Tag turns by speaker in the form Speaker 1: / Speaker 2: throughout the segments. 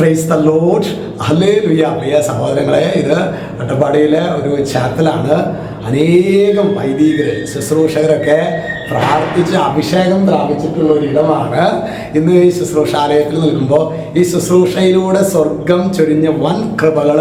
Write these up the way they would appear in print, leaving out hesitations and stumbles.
Speaker 1: Price the lord, hallelujah. പ്രിയ സഹോദരങ്ങളെ, ഇത് അട്ടപ്പാടിയിലെ ഒരു ചാപ്പലാണ്. അനേകം വൈദികര്, ശുശ്രൂഷകരൊക്കെ പ്രാർത്ഥിച്ച് അഭിഷേകം പ്രാപിച്ചിട്ടുള്ള ഒരിടമാണ്. ഇന്ന് ഈ ശുശ്രൂഷാലയത്തിൽ നിൽക്കുമ്പോൾ ഈ ശുശ്രൂഷയിലൂടെ സ്വർഗം ചൊരിഞ്ഞ വൻ കൃപകൾ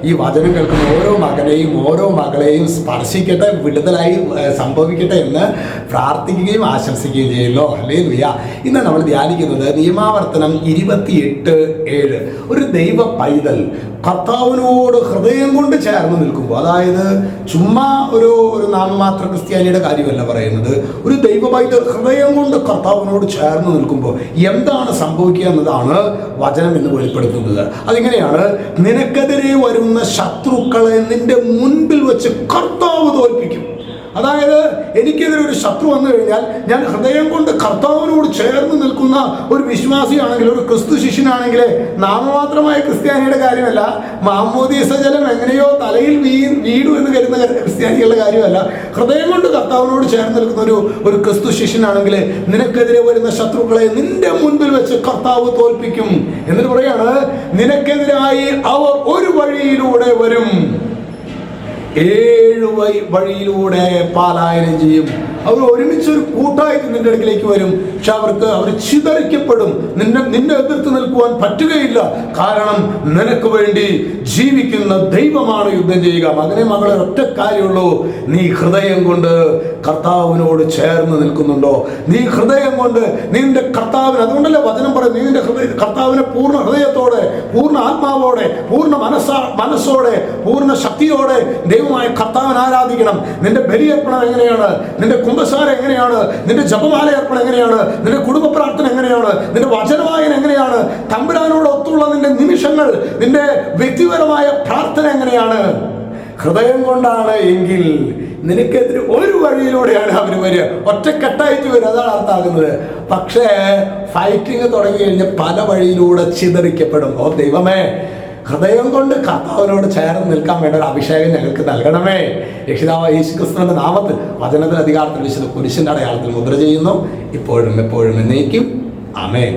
Speaker 1: ഈ വചനം കേൾക്കുന്ന ഓരോ മകനെയും ഓരോ മകളെയും സ്പർശിക്കട്ടെ, വിടുതലായി സംഭവിക്കട്ടെ എന്ന് പ്രാർത്ഥിക്കുകയും ആശംസിക്കുകയും ചെയ്യുന്നു. ഹല്ലേലൂയ. ഇന്ന് നമ്മൾ ധ്യാനിക്കുന്നത് നിയമാവർത്തനം 28:7. ഒരു ദൈവ പൈതൽ കർത്താവിനോട് ഹൃദയം കൊണ്ട് ചേർന്ന് നിൽക്കുമ്പോൾ, അതായത് ചുമ്മാ ഒരു നാമമാത്ര ക്രിസ്ത്യാനിയുടെ കാര്യമല്ല പറയുന്നത്, ഒരു ദൈവ പൈതൽ ഹൃദയം കൊണ്ട് കർത്താവിനോട് ചേർന്ന് നിൽക്കുമ്പോൾ എന്താണ് സംഭവിക്കുക എന്നതാണ് വചനം എന്ന് വെളിപ്പെടുത്തുന്നത്. അതിങ്ങനെയാണ്: നിനക്കെതിരെ വരുന്ന ശത്രുക്കളെ നിന്റെ മുൻപിൽ വെച്ച് കർത്താവ് തോൽപ്പിക്കും. അതായത് എനിക്കെതിരെ ഒരു ശത്രു വന്നു കഴിഞ്ഞാൽ ഞാൻ ഹൃദയം കൊണ്ട് കർത്താവിനോട് ചേർന്ന് നിൽക്കുന്ന ഒരു വിശ്വാസിയാണെങ്കിൽ, ഒരു ക്രിസ്തു ശിഷ്യനാണെങ്കിൽ, നാമമാത്രമായ ക്രിസ്ത്യാനിയുടെ കാര്യമല്ല, മാമോദീസ ജലം എങ്ങനെയോ തലയിൽ വീടു എന്ന് കരുതുന്ന ക്രിസ്ത്യാനികളുടെ കാര്യമല്ല, ഹൃദയം കൊണ്ട് കർത്താവിനോട് ചേർന്ന് നിൽക്കുന്ന ഒരു ക്രിസ്തു ശിഷ്യനാണെങ്കിൽ നിനക്കെതിരെ വരുന്ന ശത്രുക്കളെ നിന്റെ മുൻപിൽ വെച്ച് കർത്താവ് തോൽപ്പിക്കും. എന്നിട്ട് പറയാണ്, നിനക്കെതിരായി അവർ ഒരു വഴിയിലൂടെ വരും, 7 വഴിയിലൂടെ പലായനം ചെയ്യും. അവർ ഒരുമിച്ചൊരു കൂട്ടായിട്ട് നിന്റെ അടുക്കിലേക്ക് വരും. പക്ഷെ അവർ ചിതറിക്കപ്പെടും. നിന്നെ എതിർത്ത് നിൽക്കുവാൻ പറ്റുകയില്ല. കാരണം നിനക്ക് വേണ്ടി ജീവിക്കുന്ന ദൈവമാണ് യുദ്ധം ചെയ്യുക. മകനെ, മകളെ, ഒറ്റ കാര്യമുള്ളൂ: നീ ഹൃദയം കൊണ്ട് കർത്താവിനോട് ചേർന്ന് നിൽക്കുന്നുണ്ടോ? നീ ഹൃദയം കൊണ്ട് നിന്റെ കർത്താവിന്, അതുകൊണ്ടല്ലേ വചനം പറയും, നീ നിന്റെ കർത്താവിനെ പൂർണ്ണ ഹൃദയത്തോടെ, പൂർണ്ണ ആത്മാവോടെ, പൂർണ്ണ മനസ്സോടെ, പൂർണ്ണ ശക്തിയോടെ ദൈവമായ കർത്താവിനെ ആരാധിക്കണം. നിന്റെ ബലിയർപ്പണം എങ്ങനെയാണ്? നിന്റെ കുംഭസാരം എങ്ങനെയാണ്? നിന്റെ ജപമാല അർപ്പണം എങ്ങനെയാണ്? നിന്റെ കുടുംബ പ്രാർത്ഥന എങ്ങനെയാണ്? നിന്റെ വചനവായന എങ്ങനെയാണ്? തമ്പുരാനോട് ഒത്തുള്ള നിന്റെ നിമിഷങ്ങൾ, നിന്റെ വ്യക്തിപരമായ പ്രാർത്ഥന എങ്ങനെയാണ്? ഹൃദയം കൊണ്ടാണ് എങ്കിൽ നിനക്കെതിരെ ഒരു വഴിയിലൂടെയാണ് അവർ വരിക. ഒറ്റക്കെട്ടായിട്ട് വരും, അതാണ് അർത്ഥാകുന്നത്. പക്ഷേ ഫൈറ്റിങ് തുടങ്ങി കഴിഞ്ഞാൽ പല വഴിയിലൂടെ ചിതറിക്കപ്പെടും. ഓ ദൈവമേ, ഹൃദയം കൊണ്ട് കർത്താവിനോട് ചേർന്ന് നിൽക്കാൻ വേണ്ട ഒരു അഭിഷേകം ഞങ്ങൾക്ക് നൽകണമേ. രക്ഷിതാവായ യേശുക്രിസ്തുവിന്റെ നാമത്തിൽ, വചനത്തിന്റെ അധികാരത്തിൽ, വിശുദ്ധ കുരിശിന്റെ അടയാളത്തിൽ മുദ്ര ചെയ്യുന്നു, ഇപ്പോഴും എപ്പോഴും എന്നേക്കും. ആമേൻ.